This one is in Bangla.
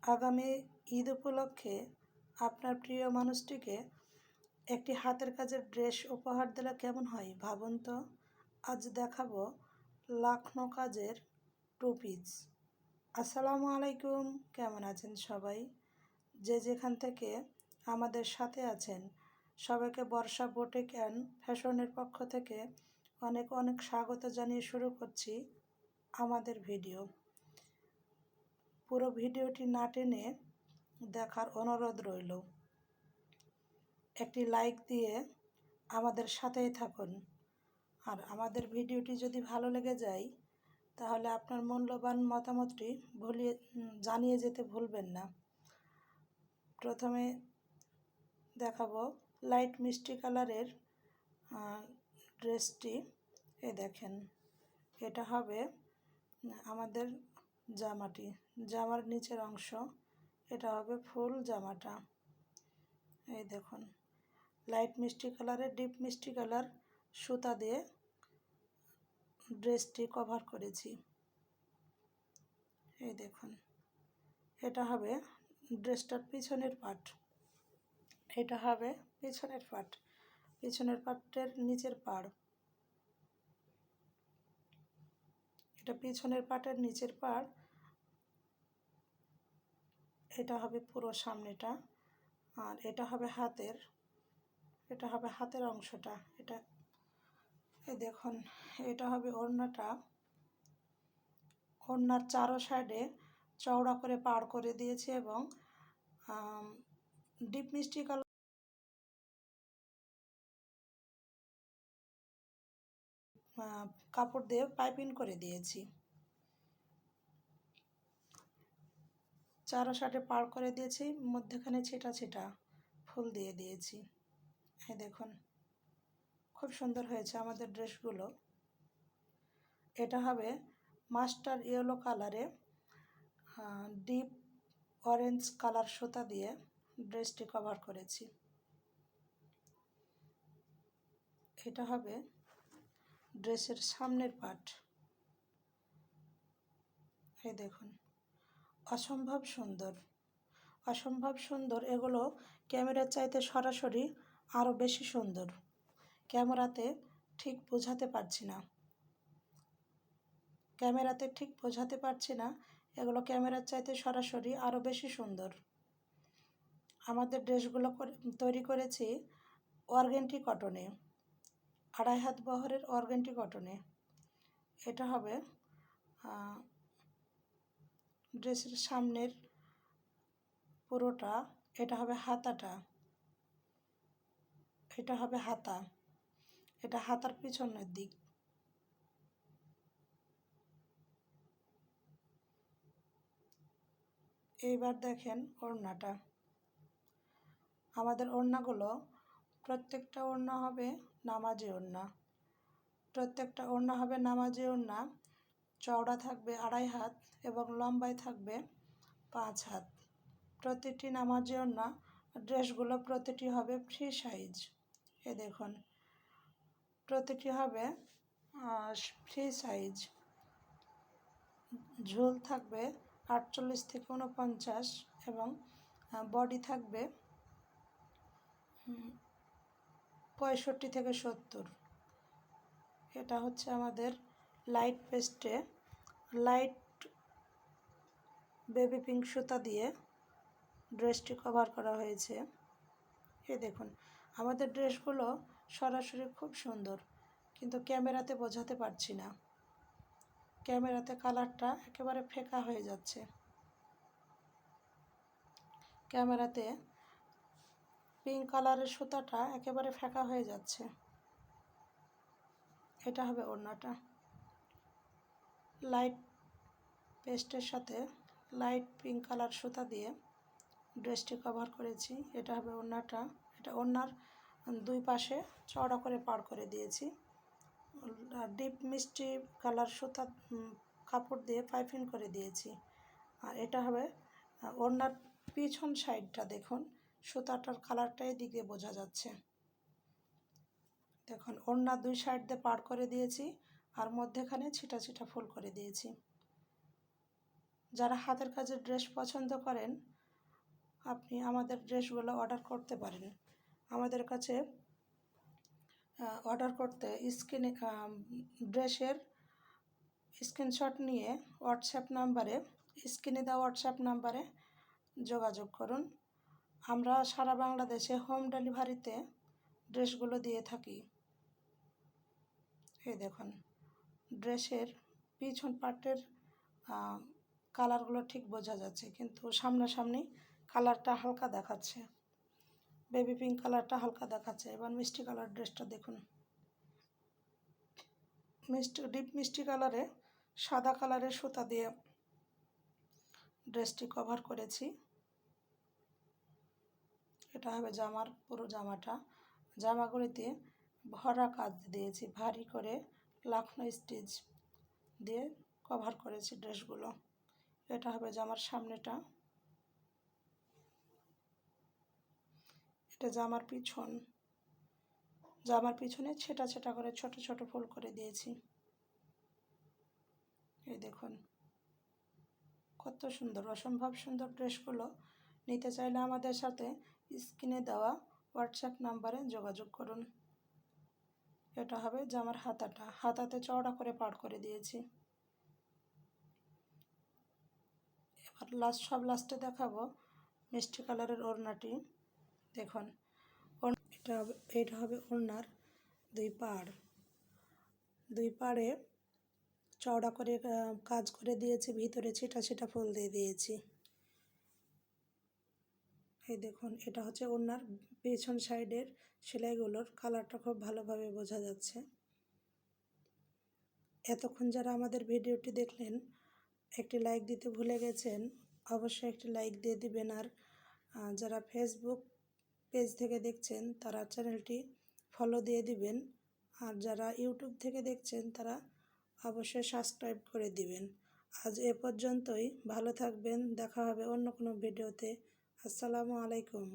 আগামী ঈদ উপলক্ষে আপনার প্রিয় মানুষটিকে একটি হাতের কাজের ড্রেস উপহার দিলে কেমন হয় ভাবুন তো। আজ দেখাবো লাখনো কাজের টু পিস। আসসালামু আলাইকুম, কেমন আছেন সবাই? যে যেখান থেকে আমাদের সাথে আছেন সবাইকে বর্ষা বুটিক অ্যান্ড ফ্যাশনের পক্ষ থেকে অনেক অনেক স্বাগত জানিয়ে শুরু করছি আমাদের ভিডিও। পুরো ভিডিওটি না টেনে দেখার অনুরোধ রইল। একটি লাইক দিয়ে আমাদের সাথেই থাকুন। আর আমাদের ভিডিওটি যদি ভালো লেগে যায় তাহলে আপনার মূল্যবান মতামতটি জানিয়ে যেতে ভুলবেন না। প্রথমে দেখাবো লাইট মিষ্টি কালারের ড্রেসটি। দেখেন, এটা হবে আমাদের জামার নিচের অংশ। এটা হবে ফুল জামাটা। এই দেখুন, লাইট মিষ্টি কালারের ডিপ মিষ্টি কালার সুতা দিয়ে ড্রেসটি কভার করেছি। এই দেখুন, এটা হবে ড্রেসটার পিছনের পার্ট। এটা হবে পিছনের পার্টের নিচের পাড়। এটা পিছনের পার্টের নিচের পাড়। এটা হবে পুরো সামনেটা। আর এটা হবে হাতের অংশটা। এই দেখুন, এটা হবে ওড়নাটা। ওড়নার চারো সাইডে চওড়া করে পাড় করে দিয়েছি এবং ডিপ মিষ্টি কালার কাপড় দিয়ে পাইপিং করে দিয়েছি। চারো সাইডে পাড় করে দিয়েছি, মধ্যখানে ছিটা ছিটা ফুল দিয়ে দিয়েছি। এই দেখুন, খুব সুন্দর হয়েছে আমাদের ড্রেসগুলো। এটা হবে মাস্টার ইয়েলো কালারে ডিপ অরেঞ্জ কালার সুতা দিয়ে ড্রেসটি কভার করেছি। এটা হবে ড্রেসের সামনের পার্ট। এই দেখুন, অসম্ভব সুন্দর। এগুলো ক্যামেরার চাইতে সরাসরি আরও বেশি সুন্দর। ক্যামেরাতে ঠিক বোঝাতে পারছি না। এগুলো ক্যামেরার চাইতে সরাসরি আরও বেশি সুন্দর। আমাদের ড্রেসগুলো তৈরি করেছি অর্গানটি কটনে, 2.5 হাত বহরের অর্গানটি কটনে। এটা হবে ড্রেসের সামনের পুরোটা। এটা হবে হাতাটা। এটা হবে হাতা। এটা হাতার পিছনের দিক। এইবার দেখেন ওড়নাটা। আমাদের ওড়নাগুলো প্রত্যেকটা ওড়না হবে নামাজি ওড়না। চওড়া থাকবে 2.5 হাত এবং লম্বায় থাকবে 5 হাত। প্রতিটি নামাজি ওড়না ড্রেসগুলো প্রতিটি হবে ফ্রি সাইজ। দেখুন, প্রতিটি হবে ফ্রি সাইজ। ঝুল থাকবে 48 থেকে 49 এবং বডি থাকবে 65 থেকে 70। এটা হচ্ছে আমাদের লাইট পেস্টে লাইট বেবি পিঙ্ক সুতা দিয়ে ড্রেসটি কভার করা হয়েছে। এই দেখুন, আমাদের ড্রেসগুলো সরাসরি খুব সুন্দর, কিন্তু ক্যামেরাতে বোঝাতে পারছি না। ক্যামেরাতে কালারটা একেবারে ফেকা হয়ে যাচ্ছে। ক্যামেরাতে পিঙ্ক কালারের সুতাটা একেবারে ফেকা হয়ে যাচ্ছে। এটা হবে ওড়নাটা। লাইট পেস্টের সাথে লাইট পিঙ্ক কালার সুতা দিয়ে ড্রেসটি কভার করেছি। এটা হবে ওড়নাটা। এটা ওড়নার দুই পাশে চওড়া করে পাড় করে দিয়েছি। ডিপ মিষ্টি কালার সুতা কাপড় দিয়ে পাইপিং করে দিয়েছি। আর এটা হবে ওড়নার পিছন সাইডটা। দেখুন, সুতাটার কালারটা এই দিকে বোঝা যাচ্ছে। দেখুন, ওড়নার দুই সাইড দিয়ে পাড় করে দিয়েছি আর মধ্যেখানে ছিটা ছিটা ফুল করে দিয়েছি। যারা হাতের কাজের ড্রেস পছন্দ করেন আপনি আমাদের ড্রেসগুলো অর্ডার করতে পারেন। আমাদের কাছে অর্ডার করতে স্ক্রিনে ড্রেসের স্ক্রিনশট নিয়ে স্ক্রিনে দেওয়া হোয়াটসঅ্যাপ নাম্বারে যোগাযোগ করুন। আমরা সারা বাংলাদেশে হোম ডেলিভারিতে ড্রেসগুলো দিয়ে থাকি। এই দেখুন, ড্রেসের পিছন পার্টের কালারগুলো ঠিক বোঝা যাচ্ছে, কিন্তু সামনাসামনি কালারটা হালকা দেখাচ্ছে, বেবি পিঙ্ক কালারটা হালকা দেখাচ্ছে। এবার মিষ্টি কালার ড্রেসটা দেখুন, ডিপ মিষ্টি কালারে সাদা কালারের সুতা দিয়ে ড্রেসটি কভার করেছি। এটা হবে জামার পুরো জামাটা। জামাগুলিতে ভরা কাজ দিয়েছি, ভারী করে লাখনো স্টিচ দিয়ে কভার করেছি ড্রেসগুলো। এটা হবে জামার সামনেটা, এটা জামার পিছন। জামার পিছনে ছেটা ছেটা করে ছোট ছোট ফুল করে দিয়েছি। এই দেখুন কত সুন্দর, অসম্ভব সুন্দর ড্রেসগুলো। নিতে চাইলে আমাদের সাথে স্ক্রিনে দেওয়া হোয়াটসঅ্যাপ নাম্বারে যোগাযোগ করুন। এটা হবে জামার হাতাতে চওড়া করে পাড় করে দিয়েছি। এবার লাস্টে দেখাবো মিষ্টি কালারের ওড়নাটি। দেখুন, এটা হবে ওড়নার দুই পাড়ে চওড়া করে কাজ করে দিয়েছি, ভিতরে ছিটা ছিটা ফুল দিয়ে দিয়েছি। এই দেখুন, এটা হচ্ছে ওড়নার পেছন সাইডের সেলাইগুলোর কালারটা খুব ভালোভাবে বোঝা যাচ্ছে। এতক্ষণ যারা আমাদের ভিডিওটি দেখলেন, একটি লাইক দিতে ভুলে গেছেন, অবশ্যই একটি লাইক দিয়ে দিবেন। আর যারা ফেসবুক পেজ থেকে দেখছেন তারা চ্যানেলটি ফলো দিয়ে দিবেন। আর যারা ইউটিউব থেকে দেখছেন তারা অবশ্যই সাবস্ক্রাইব করে দিবেন। আজ এ পর্যন্তই, ভালো থাকবেন, দেখা হবে অন্য কোনো ভিডিওতে। আসসালামু আলাইকুম।